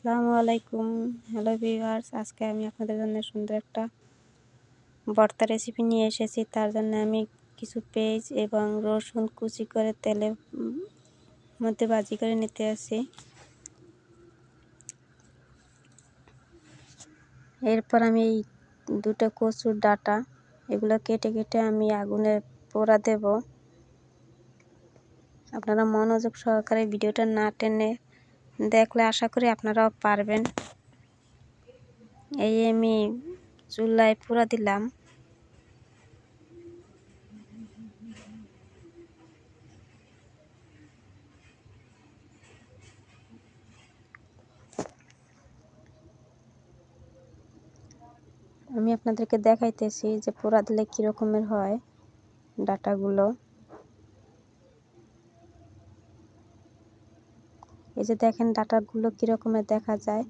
আসসালামু আলাইকুম। Hello viewers, আজকে আমি আপনাদের জন্য সুন্দর একটা ভর্তা রেসিপি নিয়ে এসেছি। তার জন্য আমি কিছু পেঁয়াজ এবং রসুন কুচি করে তেলের মধ্যে ভাজি করে নিতে আসি। এরপর আমি এই দুটো কচুর ডাঁটা এগুলো কেটে কেটে আমি আগুনে পোড়া দেব। আপনারা মনোযোগ সহকারে ভিডিওটা না টেনে দেখলে আশা করি আপনারাও পারবেন। এই আমি চুলায় পোড়া দিলাম। আমি আপনাদেরকে দেখাইতেছি যে পোড়া দিলে কী রকমের হয় ডাটাগুলো। এই যে দেখেন ডাটাগুলো কী রকমের দেখা যায়।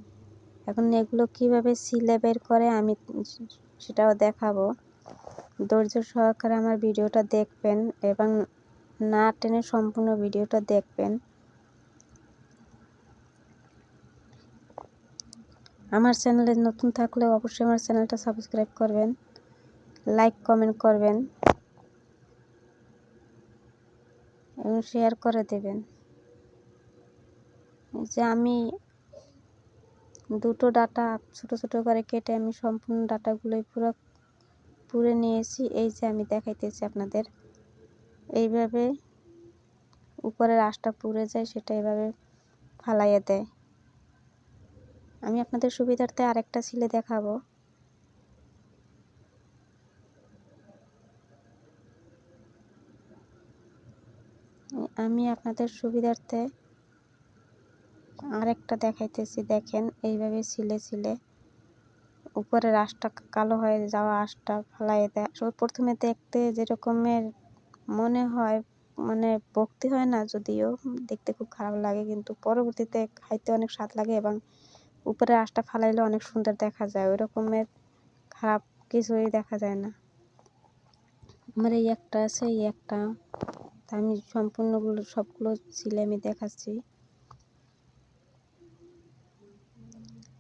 এখন এগুলো কিভাবে ছিলে বের করে আমি সেটাও দেখাবো। ধৈর্য সহকারে আমার ভিডিওটা দেখবেন এবং না টেনে সম্পূর্ণ ভিডিওটা দেখবেন। আমার চ্যানেলে নতুন থাকলে অবশ্যই আমার চ্যানেলটা সাবস্ক্রাইব করবেন, লাইক কমেন্ট করবেন এবং শেয়ার করে দেবেন। যে আমি দুটো ডাটা ছোট ছোট করে কেটে আমি সম্পূর্ণ ডাটাগুলোই পুরো পুড়ে নিয়েছি। এই যে আমি দেখাইতেছি আপনাদের, এইভাবে উপরের আঁশটা পুড়ে যায় সেটা এভাবে ফালাইয়া দেয়। আমি আপনাদের সুবিধার্থে আরেকটা ছিলে দেখাবো। আমি আপনাদের সুবিধার্থে আরেকটা দেখাইতেছি। দেখেন এইভাবে ছিলে ছিলে উপরের আঁশটা কালো হয়ে যাওয়া আঁশটা ফালাইয়া দেয়। আসলে প্রথমে দেখতে যেরকমের মনে হয়, মানে ভক্তি হয় না, যদিও দেখতে খুব খারাপ লাগে, কিন্তু পরবর্তীতে খাইতে অনেক স্বাদ লাগে এবং উপরে আঁশটা ফালাইলে অনেক সুন্দর দেখা যায়। ওই রকমের খারাপ কিছুই দেখা যায় না। আমার এই একটা আছে, এই একটা, আমি সম্পূর্ণগুলো সবগুলো ছিলে আমি দেখাচ্ছি।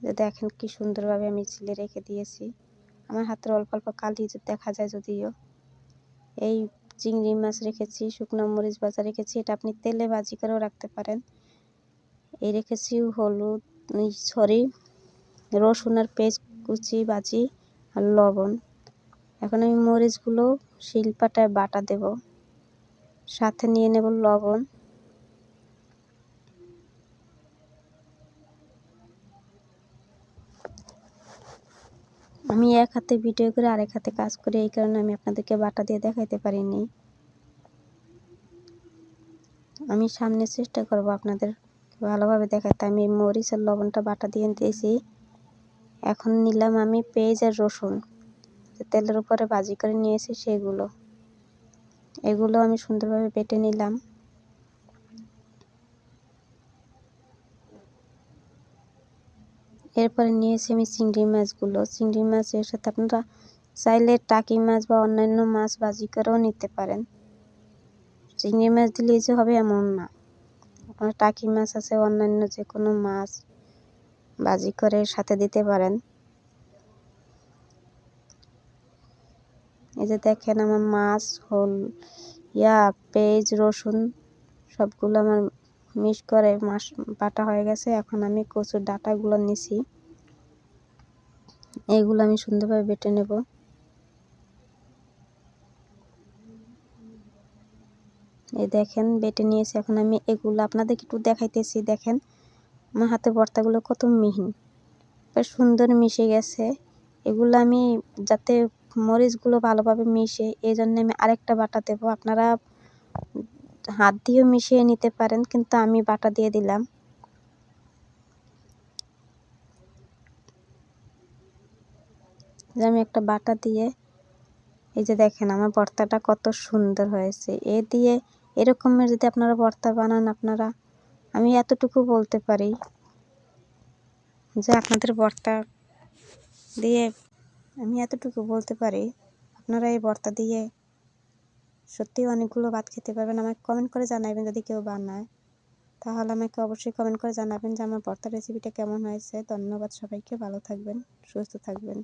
যে দেখেন কি সুন্দরভাবে আমি ছিলে রেখে দিয়েছি। আমার হাতের অল্প অল্প কালি দেখা যায় যদিও। এই চিংড়ি মাছ রেখেছি, শুকনো মরিচ ভাজা রেখেছি, এটা আপনি তেলে ভাজি করেও রাখতে পারেন। এই রেখেছি হলুদ, রসুন আর পেঁয়াজ কুচি ভাজি আর লবণ। এখন আমি মরিচগুলো শিলপাটায় বাটা দেব, সাথে নিয়ে নেব লবণ। আমি এক হাতে ভিডিও করে আরেক হাতে কাজ করি, এই কারণে আমি আপনাদেরকে বাটা দিয়ে দেখাইতে পারিনি। আমি সামনে চেষ্টা করব আপনাদের ভালোভাবে দেখাতে। আমি মরিচ আর লবণটা বাটা দিয়ে দিয়েছি। এখন নিলাম আমি পেঁয়াজ আর রসুন, তেলের উপরে ভাজি করে নিয়েছি সেগুলো, এগুলো আমি সুন্দরভাবে বেটে নিলাম। এরপরে নিয়েছি আমি চিংড়ি মাছগুলো। চিংড়ি মাছের সাথে আপনারা চাইলে টাকি মাছ বা অন্যান্য মাছ ভাজি করেও নিতে পারেন। চিংড়ি মাছ দিলেই যে হবে এমন না, আপনার টাকি মাছ আছে, অন্যান্য যে কোনো মাছ ভাজি করে সাথে দিতে পারেন। এই যে দেখেন আমার মাছ পেঁয়াজ রসুন সবগুলো আমার মিক্স করে মাছ বাটা হয়ে গেছে। এখন আমি কচুর ডাঁটাগুলো নিছি, এইগুলো আমি সুন্দরভাবে বেটে নেব। এই দেখেন বেটে নিয়েছি। এখন আমি এগুলো আপনাদেরকে একটু দেখাইতেছি। দেখেন আমার হাতে ভর্তাগুলো কত মিহি, বেশ সুন্দর মিশে গেছে। এগুলো আমি যাতে মরিচগুলো ভালোভাবে মিশে, এই জন্য আমি আরেকটা বাটা দেব। আপনারা হাত দিয়েও মিশিয়ে নিতে পারেন, কিন্তু আমি বাটা দিয়ে দিলাম। যে আমি একটা বাটা দিয়ে, এই যে দেখেন আমার ভর্তাটা কত সুন্দর হয়েছে। এ দিয়ে এরকমের যদি আপনারা ভর্তা বানান, আপনারা, আমি এতটুকু বলতে পারি যে আপনাদের ভর্তা দিয়ে, আমি এতটুকু বলতে পারি আপনারা এই ভর্তা দিয়ে সত্যি অনেকগুলো ভাত খেতে পারবেন। আমাকে কমেন্ট করে জানাবেন যদি কেউ বানায়। তাহলে আমাকে অবশ্যই কমেন্ট করে জানাবেন যে আমার ভর্তা রেসিপিটা কেমন হয়েছে। ধন্যবাদ সবাইকে, ভালো থাকবেন, সুস্থ থাকবেন।